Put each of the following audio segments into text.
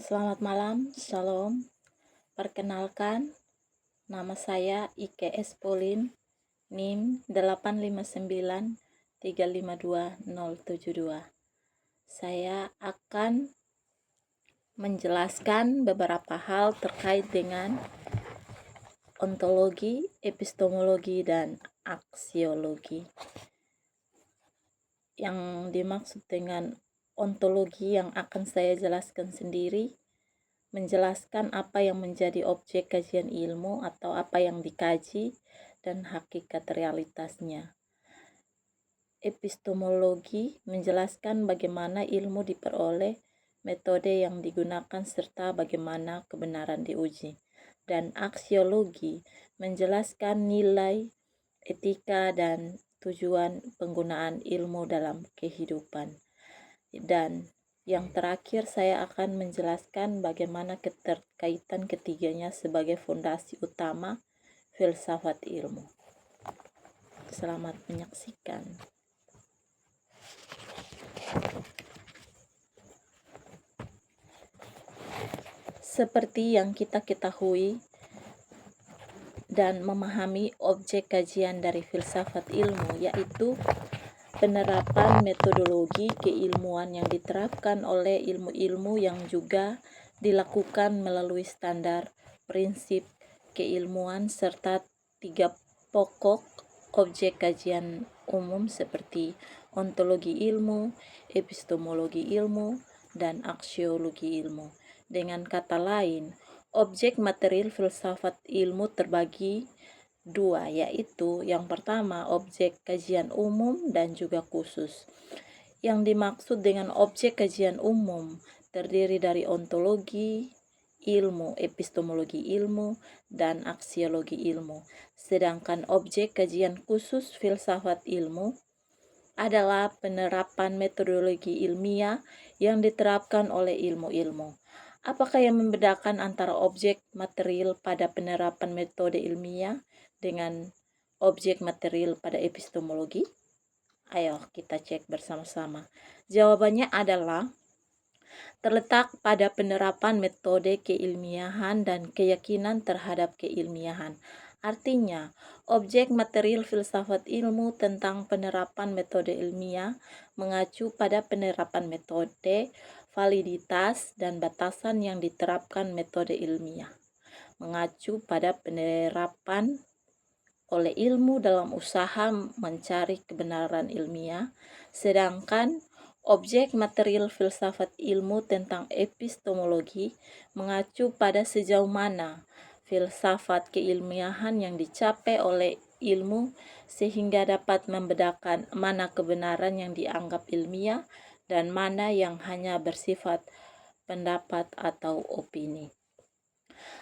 Selamat malam, Shalom. Perkenalkan, nama saya Ike S. Pauline, NIM 859352072. Saya akan menjelaskan beberapa hal terkait dengan ontologi, epistemologi, dan aksiologi. Yang dimaksud dengan ontologi yang akan saya jelaskan sendiri, menjelaskan apa yang menjadi objek kajian ilmu atau apa yang dikaji dan hakikat realitasnya. Epistemologi menjelaskan bagaimana ilmu diperoleh, metode yang digunakan, serta bagaimana kebenaran diuji. Dan aksiologi menjelaskan nilai, etika, dan tujuan penggunaan ilmu dalam kehidupan. Dan yang terakhir, saya akan menjelaskan bagaimana keterkaitan ketiganya sebagai fondasi utama filsafat ilmu. Selamat menyaksikan. Seperti yang kita ketahui dan memahami, objek kajian dari filsafat ilmu yaitu penerapan metodologi keilmuan yang diterapkan oleh ilmu-ilmu yang juga dilakukan melalui standar prinsip keilmuan serta 3 pokok objek kajian umum seperti ontologi ilmu, epistemologi ilmu, dan aksiologi ilmu. Dengan kata lain, objek material filsafat ilmu terbagi 2, yaitu yang pertama objek kajian umum dan juga khusus. Yang dimaksud dengan objek kajian umum terdiri dari ontologi ilmu, epistemologi ilmu, dan aksiologi ilmu. Sedangkan objek kajian khusus filsafat ilmu adalah penerapan metodologi ilmiah yang diterapkan oleh ilmu-ilmu. Apakah yang membedakan antara objek material pada penerapan metode ilmiah dengan objek material pada epistemologi? Ayo kita cek bersama-sama. Jawabannya adalah terletak pada penerapan metode keilmiahan dan keyakinan terhadap keilmiahan. Artinya, objek material filsafat ilmu tentang penerapan metode ilmiah mengacu pada penerapan metode, validitas, dan batasan yang diterapkan metode ilmiah. Mengacu pada penerapan oleh ilmu dalam usaha mencari kebenaran ilmiah, sedangkan objek material filsafat ilmu tentang epistemologi mengacu pada sejauh mana filsafat keilmiahan yang dicapai oleh ilmu sehingga dapat membedakan mana kebenaran yang dianggap ilmiah dan mana yang hanya bersifat pendapat atau opini.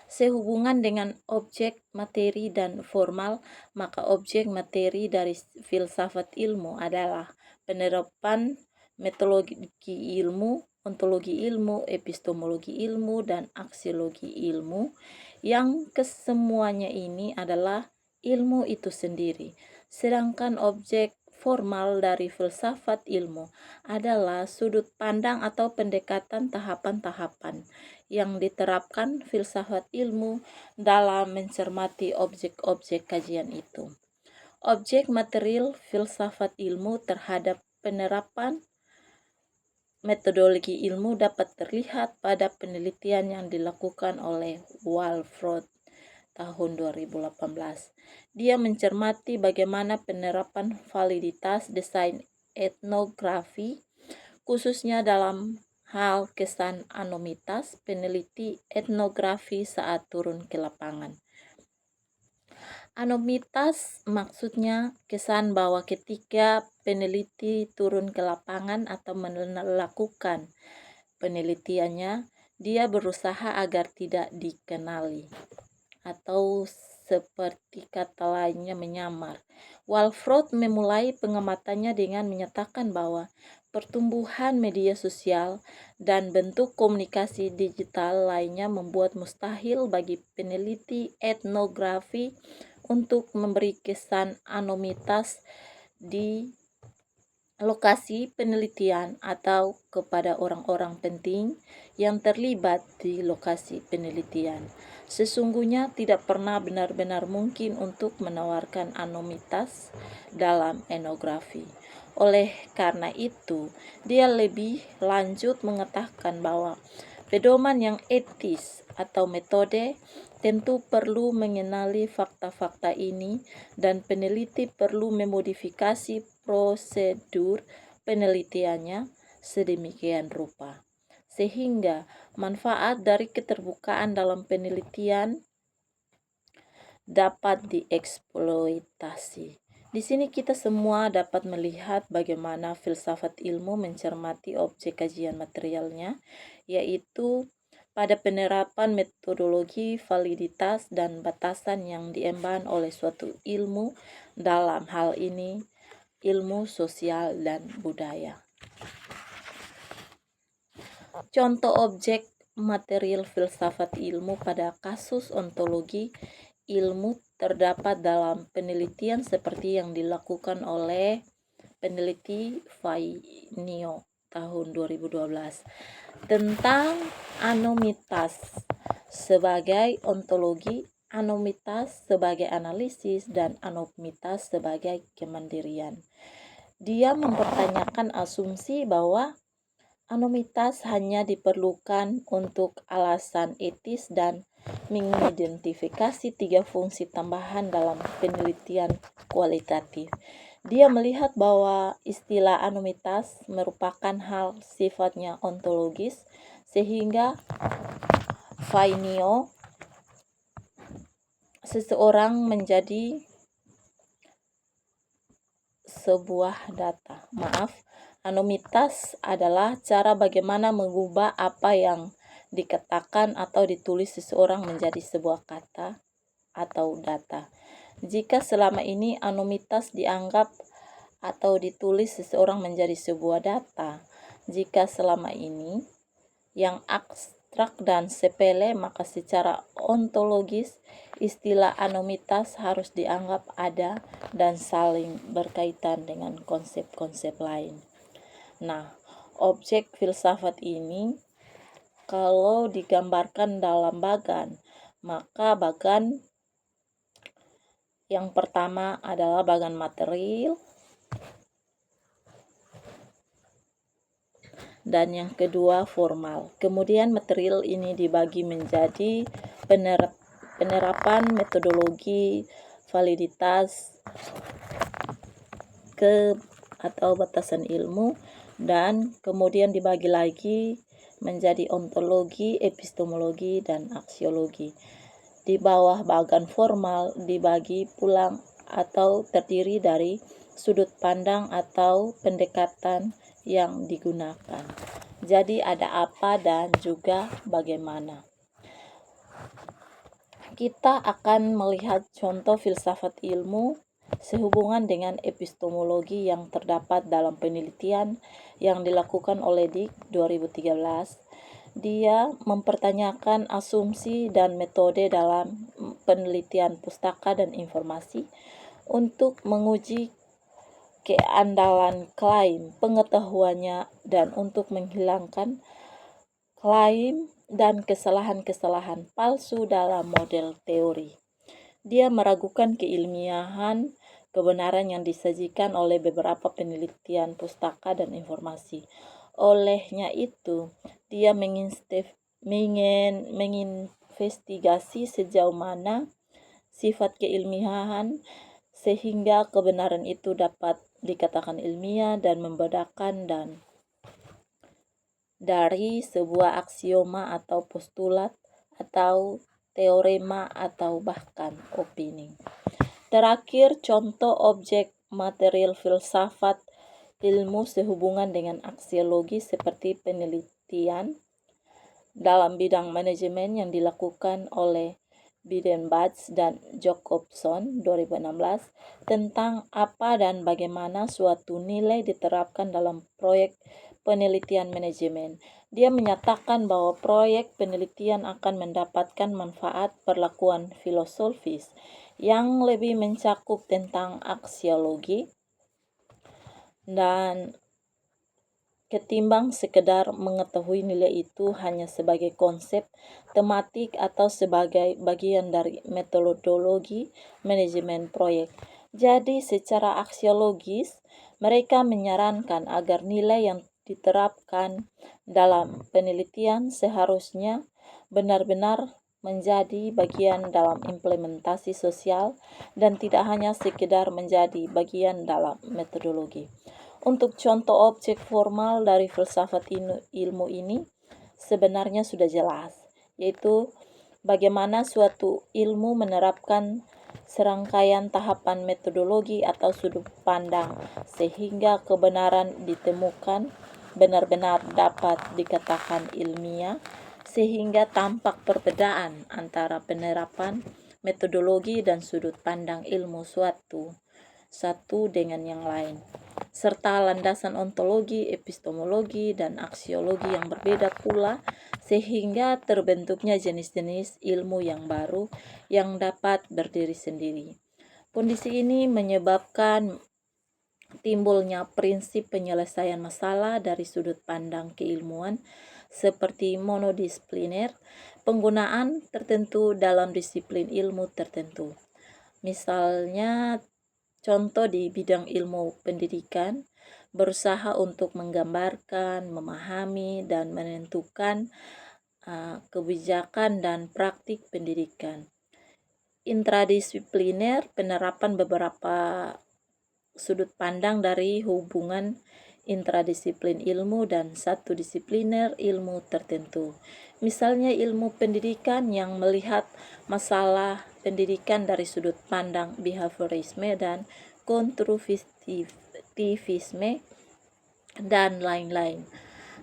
Sehubungan dengan objek materi dan formal, maka objek materi dari filsafat ilmu adalah penerapan metodologi ilmu, ontologi ilmu, epistemologi ilmu, dan aksiologi ilmu, yang kesemuanya ini adalah ilmu itu sendiri. Sedangkan objek formal dari filsafat ilmu adalah sudut pandang atau pendekatan tahapan-tahapan yang diterapkan filsafat ilmu dalam mencermati objek-objek kajian itu. Objek material filsafat ilmu terhadap penerapan metodologi ilmu dapat terlihat pada penelitian yang dilakukan oleh Walford tahun 2018. Dia mencermati bagaimana penerapan validitas desain etnografi, khususnya dalam hal kesan anomitas peneliti etnografi saat turun ke lapangan. Anomitas maksudnya kesan bahwa ketika peneliti turun ke lapangan atau melakukan penelitiannya, dia berusaha agar tidak dikenali atau seperti kata lainnya menyamar. Walford memulai pengamatannya dengan menyatakan bahwa pertumbuhan media sosial dan bentuk komunikasi digital lainnya membuat mustahil bagi peneliti etnografi untuk memberi kesan anomitas di lokasi penelitian atau kepada orang-orang penting yang terlibat di lokasi penelitian. Sesungguhnya tidak pernah benar-benar mungkin untuk menawarkan anonimitas dalam etnografi. Oleh karena itu, dia lebih lanjut mengatakan bahwa pedoman yang etis atau metode tentu perlu mengenali fakta-fakta ini dan peneliti perlu memodifikasi prosedur penelitiannya sedemikian rupa sehingga manfaat dari keterbukaan dalam penelitian dapat dieksploitasi. Di sini kita semua dapat melihat bagaimana filsafat ilmu mencermati objek kajian materialnya, yaitu pada penerapan metodologi, validitas, dan batasan yang diemban oleh suatu ilmu, dalam hal ini ilmu sosial dan budaya. Contoh objek material filsafat ilmu pada kasus ontologi ilmu terdapat dalam penelitian seperti yang dilakukan oleh peneliti Fainio tahun 2012 tentang anomitas sebagai ontologi, anomitas sebagai analisis, dan anomitas sebagai kemandirian. Dia mempertanyakan asumsi bahwa anomitas hanya diperlukan untuk alasan etis dan mengidentifikasi 3 fungsi tambahan dalam penelitian kualitatif. Dia melihat bahwa istilah anomitas merupakan hal sifatnya ontologis, sehingga Fainio seseorang menjadi sebuah data. Anomitas adalah cara bagaimana mengubah apa yang dikatakan atau ditulis seseorang menjadi sebuah kata atau data. Jika selama ini anomitas dianggap atau ditulis seseorang menjadi sebuah data, jika selama ini yang abstrak dan sepele, maka secara ontologis istilah anomitas harus dianggap ada dan saling berkaitan dengan konsep-konsep lain. Nah, objek filsafat ini kalau digambarkan dalam bagan, maka bagan yang pertama adalah bagan material, dan yang kedua formal. Kemudian material ini dibagi menjadi penerapan metodologi, validitas, atau batasan ilmu, dan kemudian dibagi lagi menjadi ontologi, epistemologi, dan aksiologi. Di bawah bagan formal dibagi pulang atau terdiri dari sudut pandang atau pendekatan yang digunakan. Jadi ada apa dan juga bagaimana. Kita akan melihat contoh filsafat ilmu sehubungan dengan epistemologi yang terdapat dalam penelitian yang dilakukan oleh Dick 2013. Dia mempertanyakan asumsi dan metode dalam penelitian pustaka dan informasi untuk menguji keandalan klaim pengetahuannya dan untuk menghilangkan klaim dan kesalahan-kesalahan palsu dalam model teori. Dia meragukan keilmiahan kebenaran yang disajikan oleh beberapa penelitian pustaka dan informasi. Olehnya itu, dia menginvestigasi sejauh mana sifat keilmiahan sehingga kebenaran itu dapat dikatakan ilmiah dan membedakan dan dari sebuah aksioma atau postulat atau teorema atau bahkan opini. Terakhir, contoh objek material filsafat ilmu sehubungan dengan aksiologi seperti penelitian dalam bidang manajemen yang dilakukan oleh Bidenbach dan Jacobson 2016 tentang apa dan bagaimana suatu nilai diterapkan dalam proyek penelitian manajemen. Dia menyatakan bahwa proyek penelitian akan mendapatkan manfaat perlakuan filosofis yang lebih mencakup tentang aksiologi, Dan ketimbang sekedar mengetahui nilai itu hanya sebagai konsep, tematik, atau sebagai bagian dari metodologi manajemen proyek. Jadi secara aksiologis, mereka menyarankan agar nilai yang diterapkan dalam penelitian seharusnya benar-benar menjadi bagian dalam implementasi sosial dan tidak hanya sekedar menjadi bagian dalam metodologi. Untuk contoh objek formal dari filsafat ilmu ini sebenarnya sudah jelas, yaitu bagaimana suatu ilmu menerapkan serangkaian tahapan metodologi atau sudut pandang sehingga kebenaran ditemukan benar-benar dapat dikatakan ilmiah, sehingga tampak perbedaan antara penerapan metodologi dan sudut pandang ilmu satu dengan yang lain, serta landasan ontologi, epistemologi, dan aksiologi yang berbeda pula, sehingga terbentuknya jenis-jenis ilmu yang baru yang dapat berdiri sendiri. Kondisi ini menyebabkan timbulnya prinsip penyelesaian masalah dari sudut pandang keilmuan seperti monodisipliner, penggunaan tertentu dalam disiplin ilmu tertentu. Misalnya, contoh di bidang ilmu pendidikan, berusaha untuk menggambarkan, memahami, dan menentukan kebijakan dan praktik pendidikan. Intradisipliner, penerapan beberapa sudut pandang dari hubungan intradisiplin ilmu dan satu disipliner ilmu tertentu. Misalnya ilmu pendidikan yang melihat masalah pendidikan dari sudut pandang behaviorisme dan konstruktivisme dan lain-lain.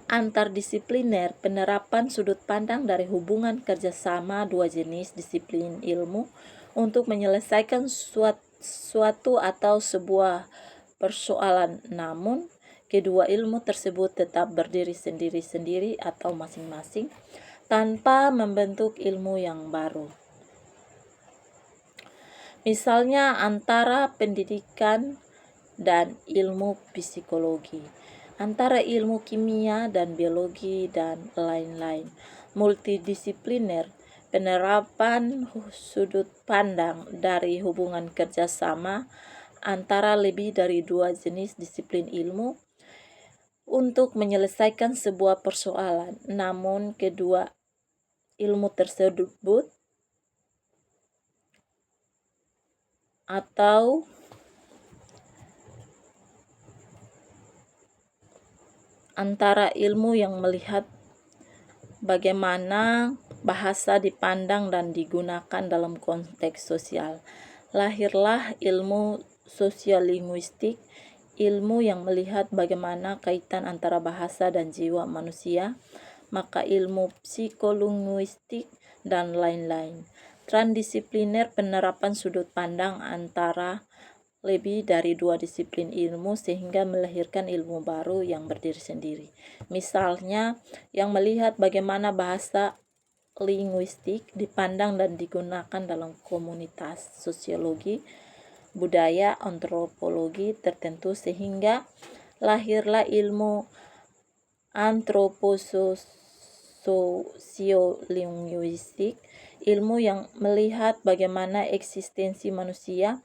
Antardisipliner, penerapan sudut pandang dari hubungan kerjasama dua jenis disiplin ilmu untuk menyelesaikan suatu atau sebuah persoalan, namun kedua ilmu tersebut tetap berdiri sendiri-sendiri atau masing-masing tanpa membentuk ilmu yang baru. Misalnya antara pendidikan dan ilmu psikologi, antara ilmu kimia dan biologi, dan lain-lain. Multidisipliner, penerapan sudut pandang dari hubungan kerjasama antara lebih dari dua jenis disiplin ilmu untuk menyelesaikan sebuah persoalan, namun kedua ilmu tersebut atau antara ilmu yang melihat bagaimana bahasa dipandang dan digunakan dalam konteks sosial. Lahirlah ilmu sosiolinguistik, ilmu yang melihat bagaimana kaitan antara bahasa dan jiwa manusia, maka ilmu psikolinguistik, dan lain-lain. Transdisipliner, penerapan sudut pandang antara lebih dari dua disiplin ilmu sehingga melahirkan ilmu baru yang berdiri sendiri. Misalnya, yang melihat bagaimana bahasa linguistik dipandang dan digunakan dalam komunitas sosiologi, budaya, antropologi tertentu sehingga lahirlah ilmu antropososiolinguistik, ilmu yang melihat bagaimana eksistensi manusia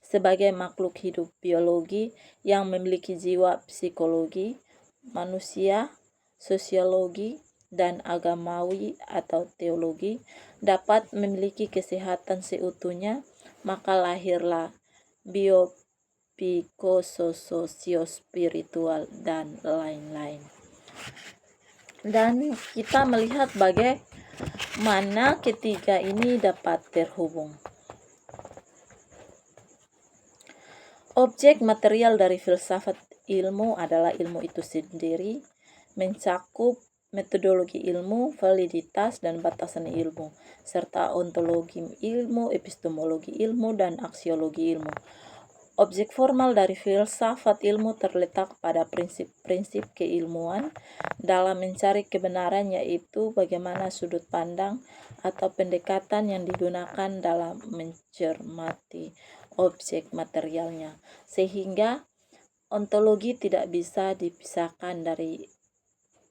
sebagai makhluk hidup biologi yang memiliki jiwa psikologi, manusia, sosiologi, dan agamawi atau teologi dapat memiliki kesehatan seutuhnya, maka lahirlah biopsikososiospiritual dan lain-lain. Dan kita melihat bagaimana ketiga ini dapat terhubung. Objek material dari filsafat ilmu adalah ilmu itu sendiri, mencakup metodologi ilmu, validitas dan batasan ilmu, serta ontologi ilmu, epistemologi ilmu, dan aksiologi ilmu. Objek formal dari filsafat ilmu terletak pada prinsip-prinsip keilmuan dalam mencari kebenaran, yaitu bagaimana sudut pandang atau pendekatan yang digunakan dalam mencermati objek materialnya, sehingga ontologi tidak bisa dipisahkan dari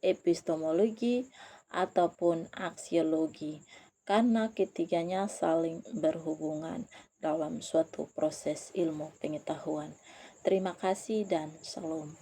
epistemologi ataupun aksiologi, karena ketiganya saling berhubungan dalam suatu proses ilmu pengetahuan. Terima kasih dan salam.